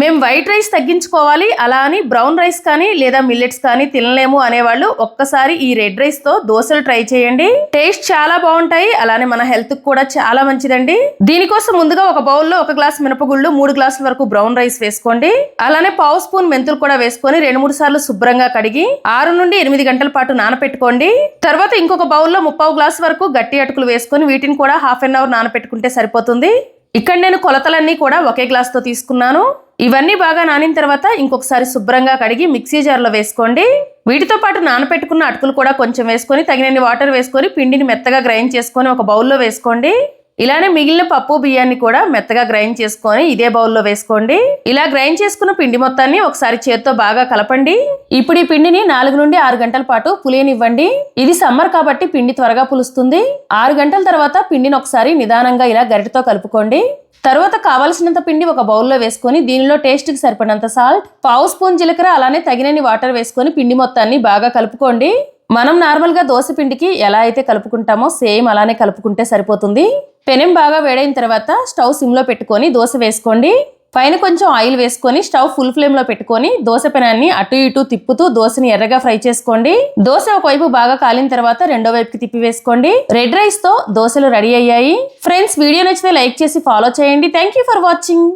మేము white rice తగ్గించుకోవాలి, అలా అని బ్రౌన్ రైస్ కానీ లేదా మిల్లెట్స్ కానీ తినలేము అనేవాళ్ళు ఒక్కసారి ఈ రెడ్ రైస్ తో దోశలు ట్రై చేయండి. టేస్ట్ చాలా బాగుంటాయి, అలానే మన హెల్త్ కూడా చాలా మంచిదండి. దీనికోసం ముందుగా ఒక బౌల్లో 1 గ్లాస్ మినపగుళ్ళు, 3 గ్లాసుల వరకు బ్రౌన్ రైస్ వేసుకోండి. అలానే పావు స్పూన్ మెంతులు కూడా వేసుకొని 2-3 సార్లు శుభ్రంగా కడిగి 6 నుండి 8 గంటల పాటు నానపెట్టుకోండి. తర్వాత ఇంకొక బౌల్లో 3/4 గ్లాస్ వరకు గట్టి అటుకులు వేసుకొని వీటిని కూడా హాఫ్ అన్ అవర్ నానపెట్టుకుంటే సరిపోతుంది. ఇక్కడ నేను కొలతలన్నీ కూడా ఒకే గ్లాస్ తో తీసుకున్నాను. ఇవన్నీ బాగా నానిన తర్వాత ఇంకొకసారి శుభ్రంగా కడిగి మిక్సీ జార్లో వేసుకోండి. వీటితో పాటు నానపెట్టుకున్న అటుకులు కూడా కొంచెం వేసుకొని తగినన్ని వాటర్ వేసుకొని పిండిని మెత్తగా గ్రైండ్ చేసుకొని ఒక బౌల్లో వేసుకోండి. ఇలానే మిగిలిన పప్పు బియ్యాన్ని కూడా మెత్తగా గ్రైండ్ చేసుకొని ఇదే బౌల్లో వేసుకోండి. ఇలా గ్రైండ్ చేసుకున్న పిండి మొత్తాన్ని ఒకసారి చేత్తో బాగా కలపండి. ఇప్పుడు ఈ పిండిని 4 నుండి 6 గంటల పాటు పులియనివ్వండి. ఇది సమ్మర్ కాబట్టి పిండి త్వరగా పులుస్తుంది. 6 గంటల తర్వాత పిండిని ఒకసారి నిదానంగా ఇలా గరిటతో కలుపుకోండి. తర్వాత కావలసినంత పిండి ఒక బౌల్లో వేసుకొని దీనిలో టేస్ట్కి సరిపడినంత సాల్ట్, పావు స్పూన్ జీలకర్ర, అలానే తగినన్ని వాటర్ వేసుకొని పిండి మొత్తాన్ని బాగా కలుపుకోండి. మనం నార్మల్గా దోశ పిండికి ఎలా అయితే కలుపుకుంటామో సేమ్ అలానే కలుపుకుంటే సరిపోతుంది. పెనం బాగా వేడైన తర్వాత స్టవ్ సిమ్లో పెట్టుకొని దోశ వేసుకోండి. పైన కొంచెం ఆయిల్ వేసుకొని స్టవ్ ఫుల్ ఫ్లేమ్ లో పెట్టుకొని దోశ పెనాన్ని అటు ఇటు తిప్పుతూ దోశని ఎర్రగా ఫ్రై చేసుకోండి. దోశ ఒకవైపు బాగా కాలిన తర్వాత రెండో వైపుకి తిప్పి వేసుకోండి. రెడ్ రైస్ తో దోశలు రెడీ అయ్యాయి. ఫ్రెండ్స్, వీడియో నచ్చితే లైక్ చేసి ఫాలో చేయండి. Thank you for watching.